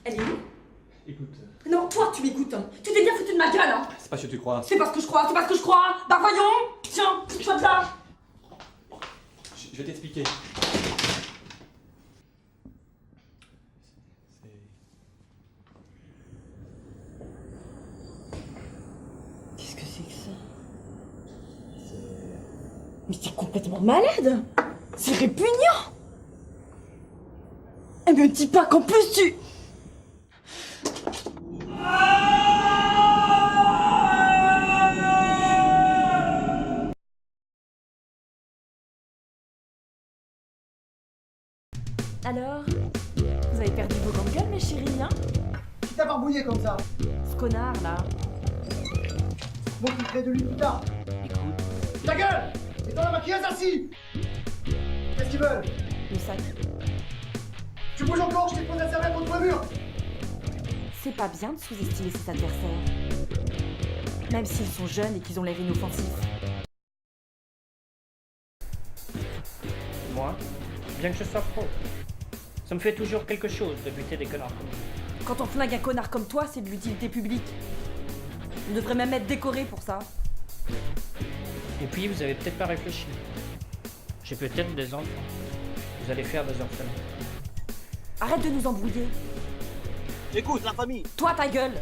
Elle est où? Écoute... Non, toi tu m'écoutes, hein. Tu t'es bien foutu de ma gueule, hein. C'est pas ce que tu crois. C'est pas ce que je crois, c'est pas ce que je crois. Bah voyons. Tiens, chope là. Je vais t'expliquer. Qu'est-ce que c'est que ça? Mais t'es complètement malade. C'est répugnant. Et me dis pas qu'en plus tu... Alors, vous avez perdu vos grandes gueules, mes chéris, hein? Qui t'a barbouillé comme ça? Ce connard, là. Moi qui crée de lui plus tard. Écoute... Ta gueule! Et dans la maquilleuse assis! Qu'est-ce qu'ils veulent? Le sac. Tu bouges encore, je t'ai posé la serviette contre le mur! C'est pas bien de sous-estimer ses adversaires. Même s'ils sont jeunes et qu'ils ont l'air inoffensifs. Moi, bien que je sois pro, ça me fait toujours quelque chose de buter des connards comme vous. Quand on flingue un connard comme toi, c'est de l'utilité publique. On devrait même être décoré pour ça. Et puis, vous avez peut-être pas réfléchi. J'ai peut-être des enfants. Vous allez faire des orphelins. Arrête de nous embrouiller. J'écoute, la famille. Toi, ta gueule.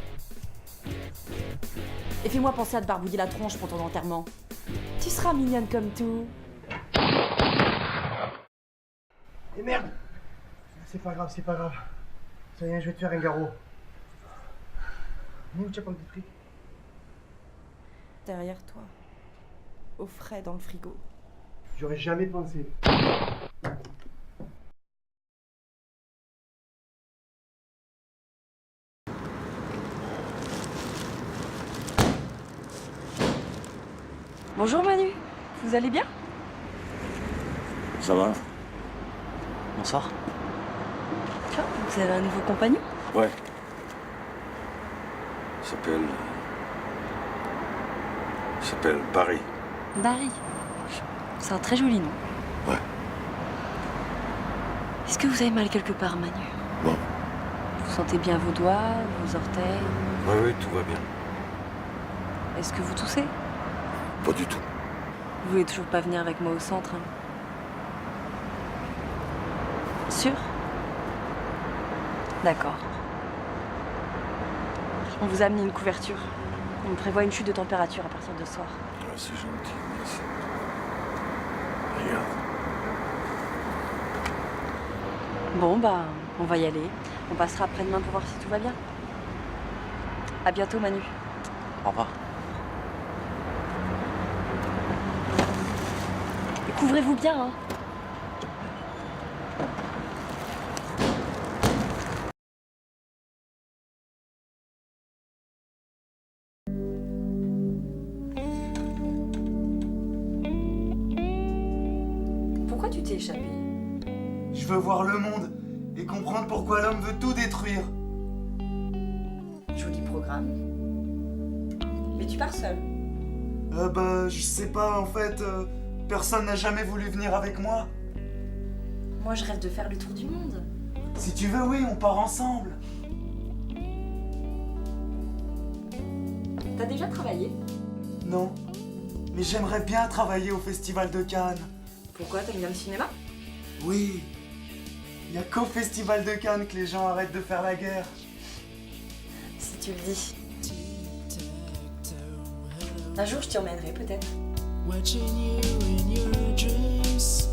Et fais-moi penser à te barbouiller la tronche pour ton enterrement. Tu seras mignonne comme tout. Et merde! C'est pas grave, c'est pas grave. Ça y est, je vais te faire un garrot. Où tu as pas de fric? Derrière toi. Au frais dans le frigo. J'aurais jamais pensé. Bonjour Manu. Vous allez bien? Ça va? Bonsoir. Tiens, vous avez un nouveau compagnon? Ouais. Il s'appelle Barry. Barry. C'est un très joli nom. Ouais. Est-ce que vous avez mal quelque part, Manu? Bon. Vous sentez bien vos doigts, vos orteils? Oui, tout va bien. Est-ce que vous toussez? Pas du tout. Vous voulez toujours pas venir avec moi au centre, hein? Sûr? D'accord. On vous a amené une couverture. On prévoit une chute de température à partir de ce soir. Ah, c'est gentil, merci. Regarde. Bon, bah, on va y aller. On passera après-demain pour voir si tout va bien. À bientôt, Manu. Au revoir. Et couvrez-vous bien, hein. Pourquoi tu t'es échappé? Je veux voir le monde et comprendre pourquoi l'homme veut tout détruire. Joli programme. Mais tu pars seul. Je sais pas, en fait, personne n'a jamais voulu venir avec moi. Moi, je rêve de faire le tour du monde. Si tu veux, oui, on part ensemble. T'as déjà travaillé? Non, mais j'aimerais bien travailler au Festival de Cannes. Pourquoi? T'aimes bien le cinéma? Oui, il y a qu'au Festival de Cannes que les gens arrêtent de faire la guerre. Si tu le dis. Un jour, je t'y emmènerai, peut-être. Watching you in your dreams.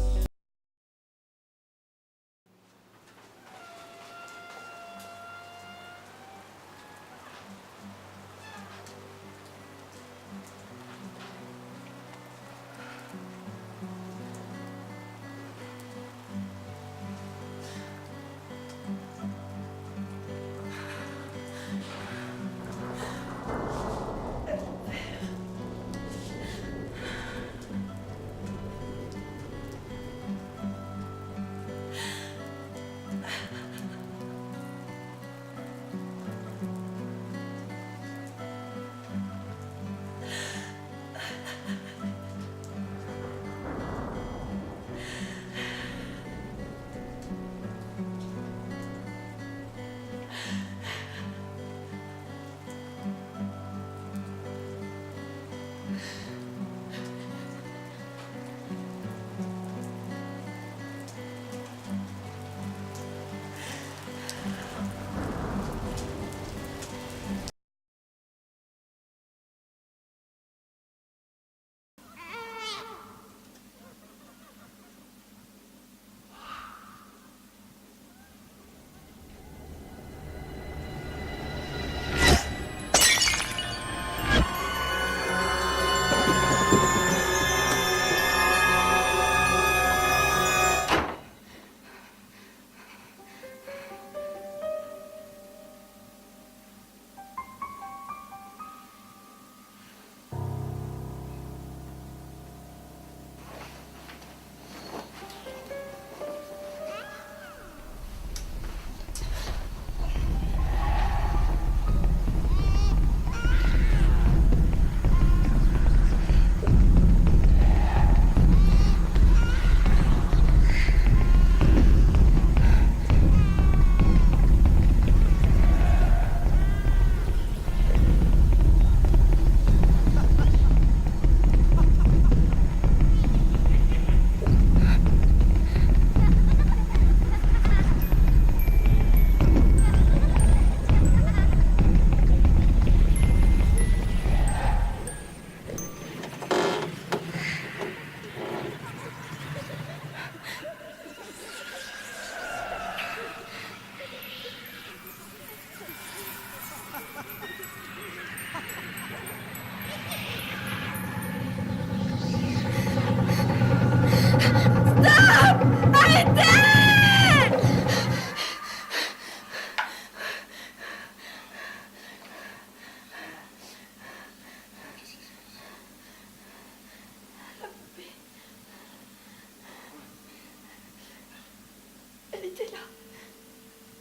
était là,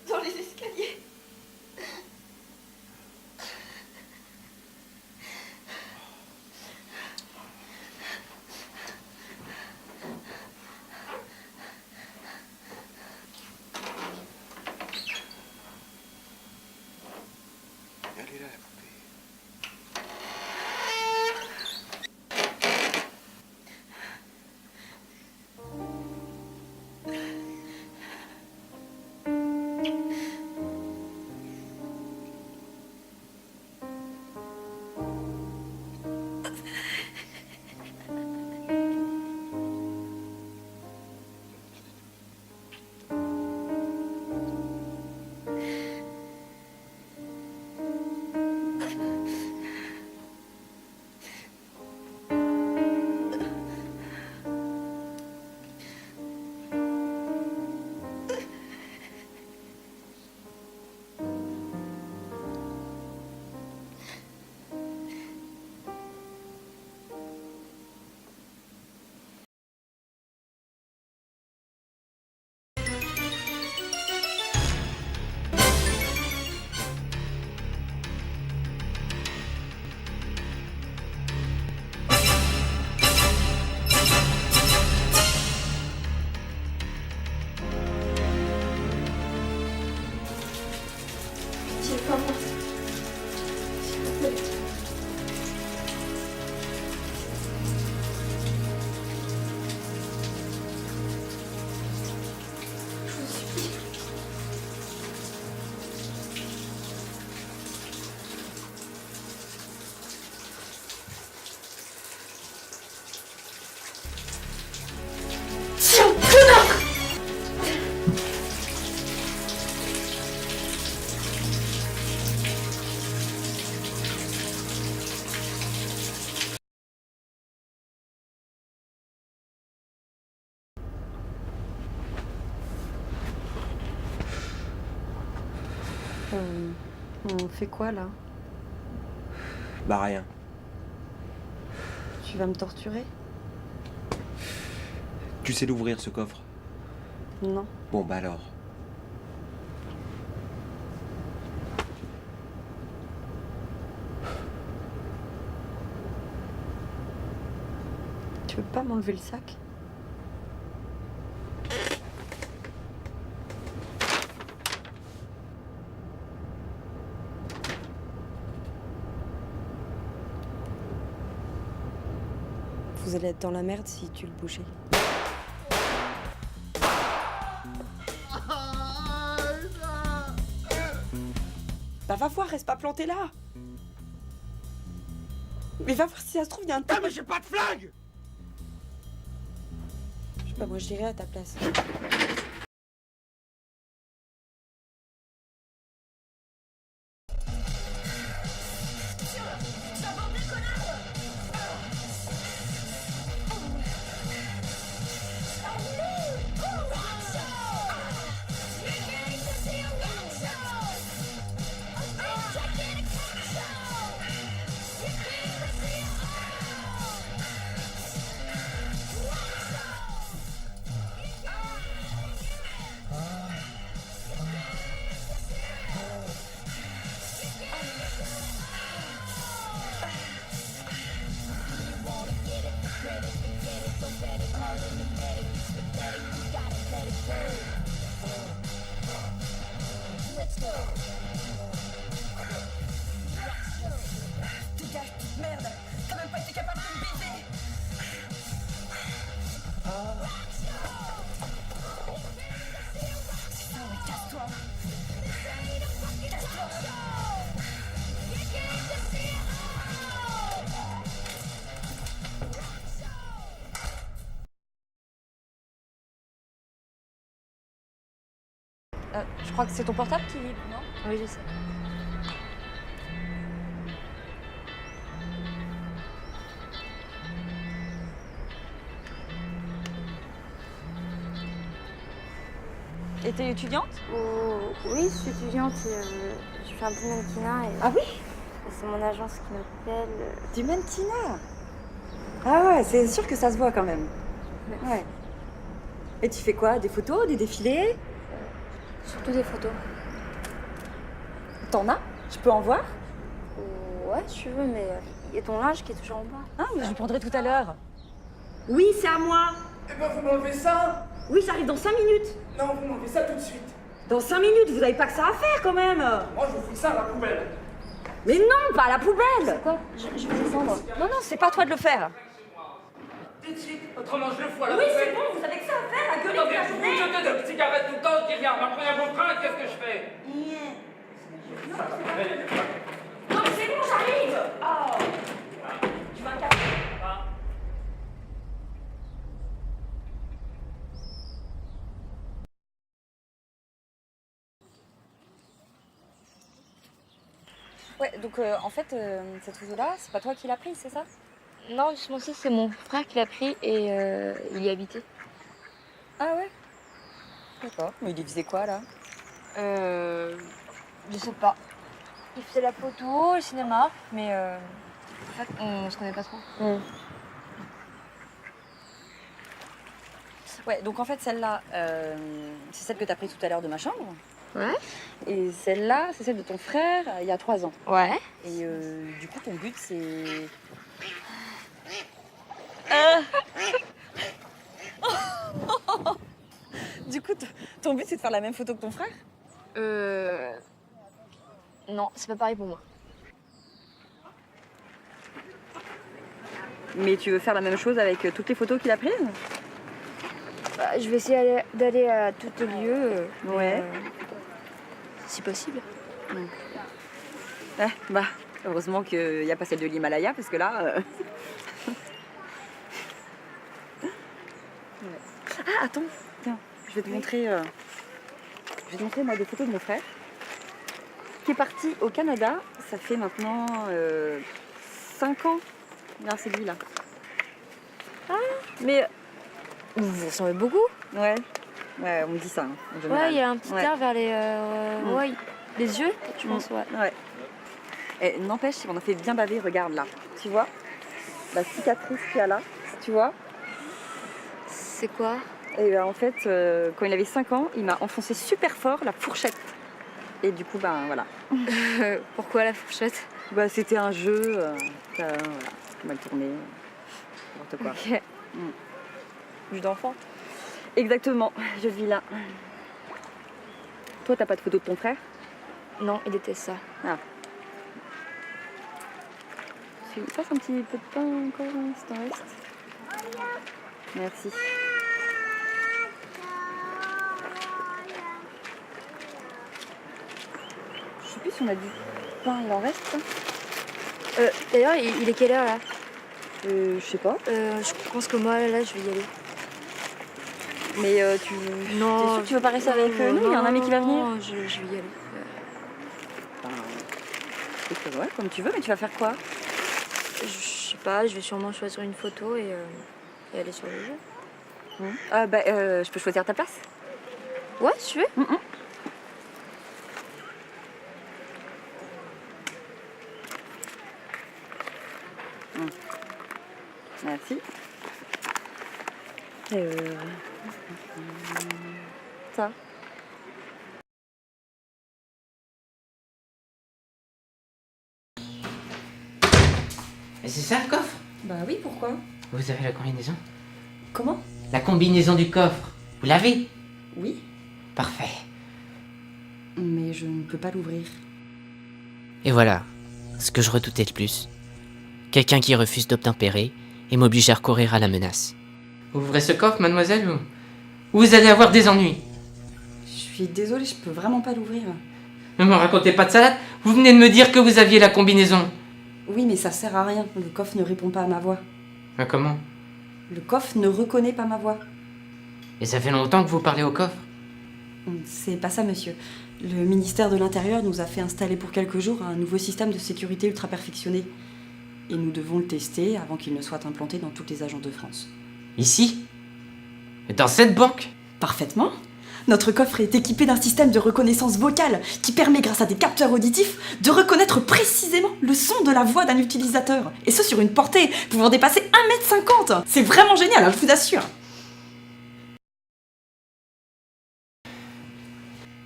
dans les escaliers. Elle est là, la poupée. J'ai pas moi. S'il vous plaît. Je vous supplie. Tiens, connard! On fait quoi là? Bah rien. Tu vas me torturer? Tu sais l'ouvrir ce coffre? Non. Bon bah alors. Tu veux pas m'enlever le sac? Vous allez être dans la merde si tu le bougeais. Bah va voir, reste pas planté là. Mais va voir si ça se trouve, il y a un tas. Ah mais j'ai pas de flingue! Je sais pas, moi j'irai à ta place. Je crois que c'est ton portable qui vibre, non? Oui, je sais. Et t'es étudiante? Oui, je suis étudiante et je fais un peu de mannequinat. Et, Ah oui? et c'est mon agence qui m'appelle. Du mannequinat? Ah ouais, c'est sûr que ça se voit quand même. Merci. Ouais. Et tu fais quoi? Des photos, des défilés? Surtout des photos. T'en as? Je peux en voir? Ouais, si tu veux, mais il y a ton linge qui est toujours en bas. Ah, mais je le prendrai tout à l'heure. Oui, c'est à moi. Eh ben, vous m'enlevez ça? Oui, j'arrive dans 5 minutes. Non, vous m'enlevez ça tout de suite. Dans 5 minutes, vous avez pas que ça à faire quand même. Moi, je vous fous ça à la poubelle. Mais non, pas à la poubelle. Quoi? Je vais descendre. Non, non, c'est pas à toi de le faire. Tout de suite, autrement je le fous à la Oui, poubelle. c'est bon, vous avez que ça à faire, à gueuler toute la journée. de cigarettes tout le temps qui vient. Ma première contrainte, qu'est-ce que je fais? Non, mais c'est bon, j'arrive. Oh. Tu vas me casser. Ouais, donc en fait, cette photo-là, c'est pas toi qui l'as prise, c'est ça? Non, justement, ça, c'est mon frère qui l'a pris et il y habitait. Ah ouais? D'accord. Mais il faisait quoi, là? Je sais pas. Il faisait la photo, le cinéma, mais en fait, on se connaît pas trop. Ouais, donc en fait, celle-là, c'est celle que t'as prise tout à l'heure de ma chambre. Ouais. Et celle-là, c'est celle de ton frère, il y a 3 ans. Ouais. Et du coup, ton but, c'est... Du coup, ton but, c'est de faire la même photo que ton frère? Non, c'est pas pareil pour moi. Mais tu veux faire la même chose avec toutes les photos qu'il a prises? Bah, je vais essayer d'aller à tous les lieux. Ouais. Si possible. Ouais, bah, heureusement qu'il n'y a pas celle de l'Himalaya, parce que là... Ouais. Ah, attends, tiens, je vais te montrer... Je vais te montrer, moi, des photos de mon frère, qui est parti au Canada. Ça fait maintenant 5 ans. Là, c'est lui, là. Ah, mais... Vous ressemblez beaucoup. Ouais, ouais, on me dit ça, hein, en général. Ouais, il y a un petit Ouais. air vers les... ouais, les yeux, je pense, ouais. Ouais. Et n'empêche, on a fait bien baver, regarde là. Tu vois la cicatrice qu'il y a là, tu vois? C'est quoi? Et en fait, quand il avait 5 ans, il m'a enfoncé super fort la fourchette. Et du coup, ben voilà. Pourquoi la fourchette? Bah, c'était un jeu, voilà, mal tourné, n'importe quoi. Ok. Jeu d'enfant. Exactement, je vis là. Toi, t'as pas de photo de ton frère? Non, il était ça. Ah. Tu passes un petit peu de pain encore, hein, si t'en reste. Merci. Je sais plus si on a du pain, il en reste. D'ailleurs, il est quelle heure là? Je sais pas. Je pense que moi, là, je vais y aller. Mais tu... Non. T'es sûr que tu veux pas rester avec nous? Il y a un ami qui va venir. Non, je vais y aller. Écoute, ouais, comme tu veux, mais tu vas faire quoi? Je sais pas, je vais sûrement choisir une photo et aller sur le jeu. Je peux choisir ta place? Ouais, si tu veux. Merci. Ça. Et c'est ça le coffre? Bah oui, pourquoi? Vous avez la combinaison? Comment? La combinaison du coffre. Vous l'avez? Oui. Parfait. Mais je ne peux pas l'ouvrir. Et voilà, ce que je redoutais le plus. Quelqu'un qui refuse d'obtempérer et m'oblige à recourir à la menace. Ouvrez ce coffre, mademoiselle, ou vous allez avoir des ennuis. Je suis désolée, je peux vraiment pas l'ouvrir. Ne me racontez pas de salade, vous venez de me dire que vous aviez la combinaison. Oui, mais ça sert à rien. Le coffre ne répond pas à ma voix. Mais comment? Le coffre ne reconnaît pas ma voix. Et ça fait longtemps que vous parlez au coffre? C'est pas ça, monsieur. Le ministère de l'Intérieur nous a fait installer pour quelques jours un nouveau système de sécurité ultra perfectionné. Et nous devons le tester avant qu'il ne soit implanté dans toutes les agences de France. Ici? Dans cette banque? Parfaitement. Notre coffre est équipé d'un système de reconnaissance vocale qui permet, grâce à des capteurs auditifs, de reconnaître précisément le son de la voix d'un utilisateur. Et ce, sur une portée pouvant dépasser 1,50 m. C'est vraiment génial, hein, je vous assure.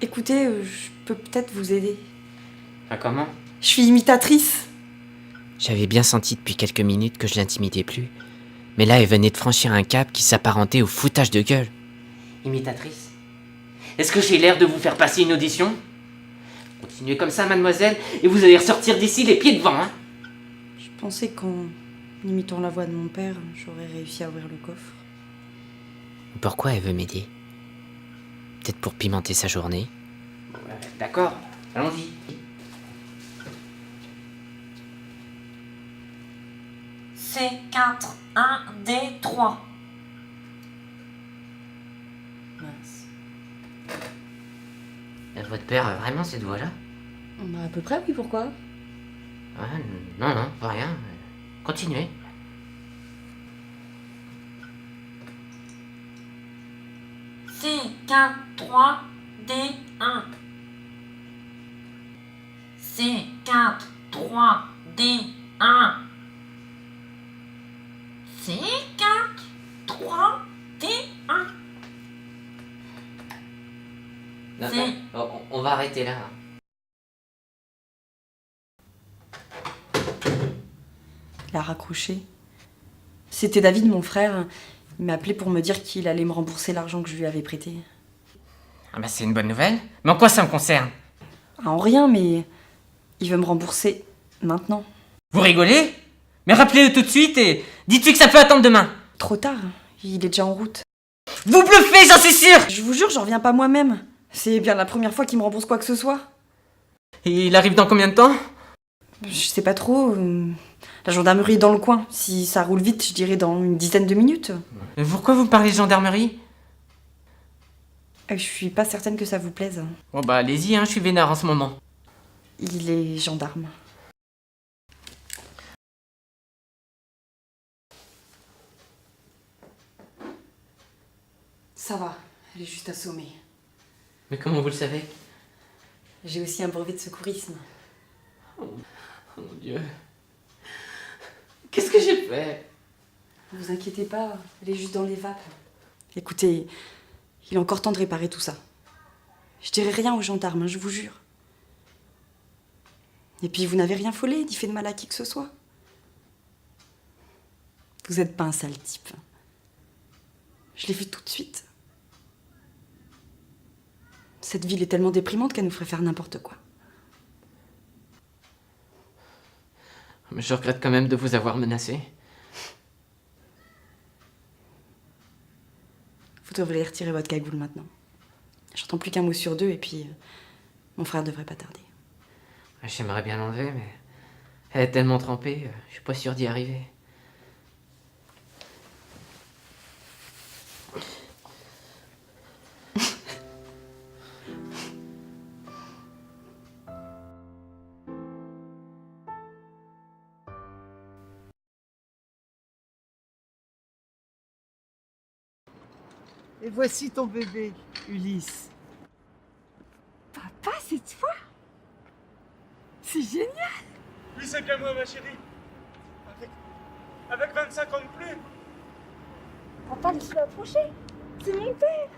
Écoutez, je peux peut-être vous aider. Ah, comment? Je suis imitatrice. J'avais bien senti depuis quelques minutes que je l'intimidais plus. Mais là, elle venait de franchir un cap qui s'apparentait au foutage de gueule. Imitatrice? Est-ce que j'ai l'air de vous faire passer une audition? Continuez comme ça, mademoiselle, et vous allez ressortir d'ici les pieds devant, hein? Je pensais qu'en imitant la voix de mon père, j'aurais réussi à ouvrir le coffre. Pourquoi elle veut m'aider? Peut-être pour pimenter sa journée? D'accord, allons-y. C4, 1, D3. Mince. Votre père a vraiment cette voix-là? Bah, à peu près, oui, pourquoi? Non, pas rien. Continuez. C4, 3, D1. C4, 3, D1. C4, 3, D1. On va arrêter là. Il a raccroché. C'était David, mon frère. Il m'a appelé pour me dire qu'il allait me rembourser l'argent que je lui avais prêté. Ah bah c'est une bonne nouvelle. Mais en quoi ça me concerne? Ah, en rien, mais il veut me rembourser maintenant. Vous rigolez? Mais rappelez-le tout de suite et dites-lui que ça peut attendre demain. Trop tard, il est déjà en route. Vous bluffez, j'en suis sûr! Je vous jure, j'en reviens pas moi-même. C'est bien la première fois qu'il me rembourse quoi que ce soit. Et il arrive dans combien de temps? Je sais pas trop. La gendarmerie est dans le coin. Si ça roule vite, je dirais dans une dizaine de minutes. Mais pourquoi vous me parlez de gendarmerie? Je suis pas certaine que ça vous plaise. Bon bah allez-y, je suis vénère en ce moment. Il est gendarme. Ça va, elle est juste assommée. Mais comment vous le savez? J'ai aussi un brevet de secourisme. Oh mon Dieu. Qu'est-ce que j'ai fait? Ne vous inquiétez pas, elle est juste dans les vapes. Écoutez, il est encore temps de réparer tout ça. Je dirai rien aux gendarmes, je vous jure. Et puis vous n'avez rien volé, ni fait de mal à qui que ce soit. Vous êtes pas un sale type. Je l'ai vu tout de suite. Cette ville est tellement déprimante qu'elle nous ferait faire n'importe quoi. Mais je regrette quand même de vous avoir menacé. Vous devriez retirer votre cagoule maintenant. J'entends plus qu'un mot sur deux et puis mon frère devrait pas tarder. J'aimerais bien l'enlever, mais elle est tellement trempée, je suis pas sûr d'y arriver. Et voici ton bébé, Ulysse. Papa, c'est toi? C'est génial! Oui, c'est bien moi, ma chérie. Avec 25 ans de plus. Papa, laisse-le approcher. C'est mon père.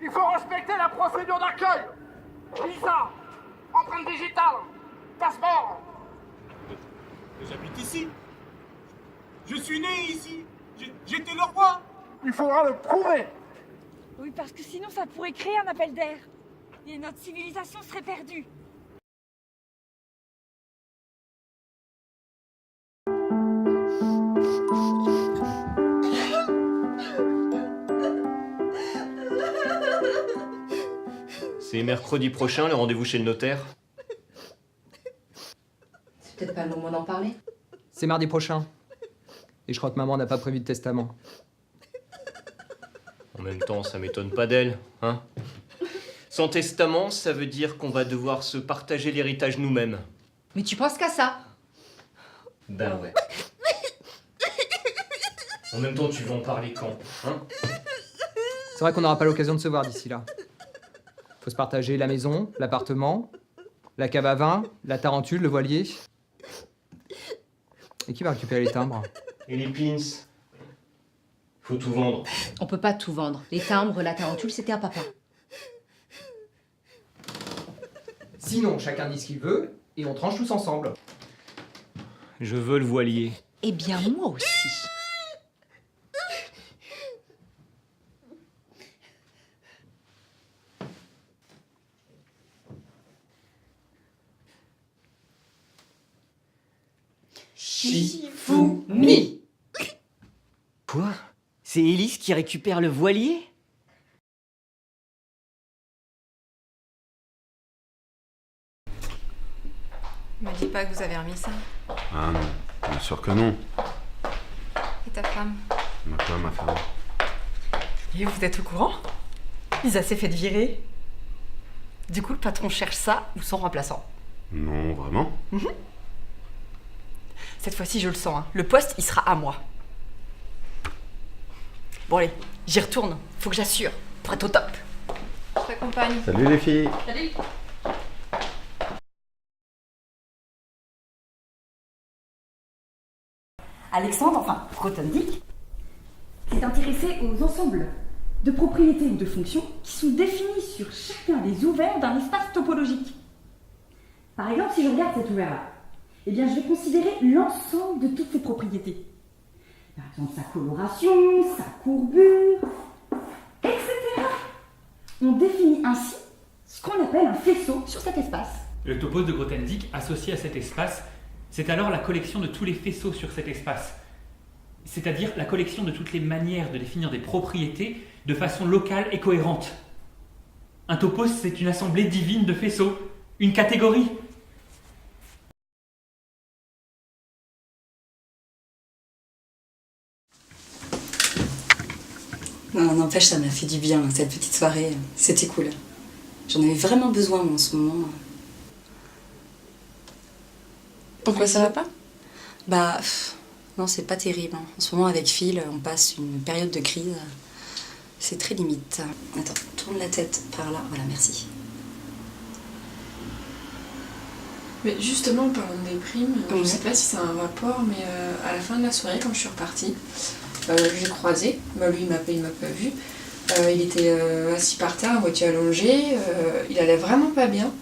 Il faut respecter la procédure d'accueil. Visa, empreinte digitale, passeport. J'habite ici. Je suis né ici. J'étais le roi. Il faudra le prouver. Oui, parce que sinon ça pourrait créer un appel d'air. Et notre civilisation serait perdue. C'est mercredi prochain, le rendez-vous chez le notaire. C'est peut-être pas le moment d'en parler. C'est mardi prochain. Et je crois que maman n'a pas prévu de testament. En même temps, ça m'étonne pas d'elle, hein. Sans testament, ça veut dire qu'on va devoir se partager l'héritage nous-mêmes. Mais tu penses qu'à ça? Ben ouais. En même temps, tu vas en parler quand, hein? C'est vrai qu'on n'aura pas l'occasion de se voir d'ici là. Faut se partager la maison, l'appartement, la cave à vin, la tarentule, le voilier. Et qui va récupérer les timbres? Et les pins? Faut tout vendre. On peut pas tout vendre. Les timbres, la tarentule, c'était à papa. Sinon, chacun dit ce qu'il veut, et on tranche tous ensemble. Je veux le voilier. Eh bien, moi aussi. Shifumi. Quoi? C'est Élise qui récupère le voilier? Me dis pas que vous avez remis ça. Ah non, bien sûr que non. Et ta femme? Ma femme. Et vous êtes au courant? Lisa s'est fait virer. Du coup, le patron cherche ça ou son remplaçant. Non, vraiment? Cette fois-ci, je le sens. Hein. Le poste, il sera à moi. Bon allez, j'y retourne. Faut que j'assure pour être au top. Je t'accompagne. Salut les filles. Salut. Alexandre, enfin Grothendieck, s'est intéressé aux ensembles de propriétés ou de fonctions qui sont définis sur chacun des ouverts d'un espace topologique. Par exemple, si je regarde cet ouvert-là, eh bien je vais considérer l'ensemble de toutes ces propriétés. Par exemple, sa coloration, sa courbure, etc. On définit ainsi ce qu'on appelle un faisceau sur cet espace. Le topos de Grothendieck associé à cet espace, c'est alors la collection de tous les faisceaux sur cet espace. C'est-à-dire la collection de toutes les manières de définir des propriétés de façon locale et cohérente. Un topos, c'est une assemblée divine de faisceaux, une catégorie. Non, n'empêche, ça m'a fait du bien, cette petite soirée. C'était cool. J'en avais vraiment besoin, moi, en ce moment. Pourquoi ça va pas? Bah, non, c'est pas terrible. En ce moment, avec Phil, on passe une période de crise. C'est très limite. Attends, tourne la tête par là. Voilà, merci. Mais justement, parlant de déprime, je sais pas si c'est un rapport, mais à la fin de la soirée, quand je suis repartie, je l'ai croisé. Bah, lui, il m'a pas vu. Il était assis par terre, à moitié allongé. Il allait vraiment pas bien.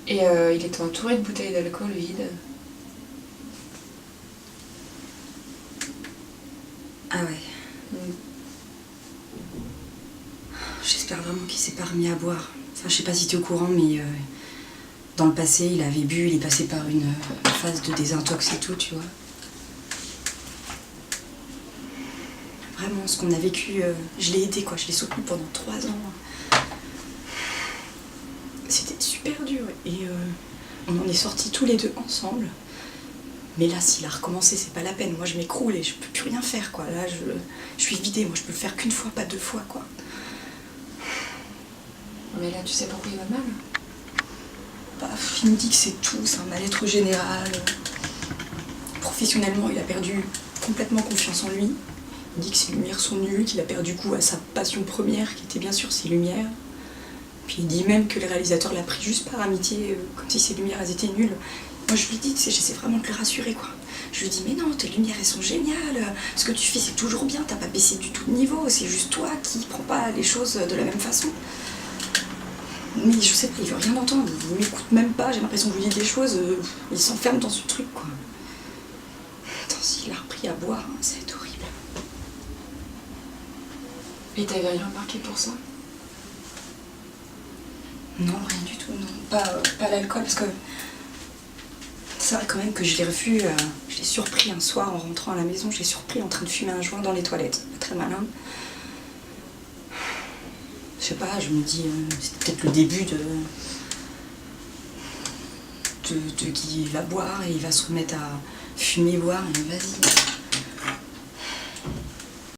Et il était entouré de bouteilles d'alcool vides. Ah ouais. J'espère vraiment qu'il s'est pas remis à boire. Enfin, je sais pas si t'es au courant, mais dans le passé, il avait bu, il est passé par une phase de désintox et tout, tu vois. Vraiment, ce qu'on a vécu, je l'ai aidé, quoi. Je l'ai soutenu pendant 3 ans. C'était super dur. Et on en est sortis tous les deux ensemble. Mais là, s'il a recommencé, c'est pas la peine. Moi, je m'écroule et je peux plus rien faire, quoi. Là, je suis vidée. Moi, je peux le faire qu'une fois, pas 2 fois, quoi. Mais là, tu sais pourquoi il va mal? Bah, il me dit que c'est tout, c'est un mal-être général. Professionnellement, il a perdu complètement confiance en lui. Il dit que ses lumières sont nulles, qu'il a perdu goût à sa passion première, qui était bien sûr ses lumières. Puis il dit même que le réalisateur l'a pris juste par amitié, comme si ses lumières elles étaient nulles. Moi je lui dis, tu sais, j'essaie vraiment de le rassurer, quoi. Je lui dis, mais non, tes lumières elles sont géniales, ce que tu fais c'est toujours bien, t'as pas baissé du tout de niveau, c'est juste toi qui prends pas les choses de la même façon. Mais je sais pas, il veut rien entendre, il m'écoute même pas, j'ai l'impression que je lui dis des choses, il s'enferme dans ce truc, quoi. Attends, s'il a repris à boire, hein, c'est horrible. Et t'avais rien remarqué pour ça? Non, rien du tout, non. Pas l'alcool, parce que c'est vrai quand même que je l'ai revu, je l'ai surpris un soir en rentrant à la maison, je l'ai surpris en train de fumer un joint dans les toilettes. Pas très malin. Je sais pas, je me dis, c'est peut-être le début de qui va boire et il va se remettre à fumer, boire, et vas-y.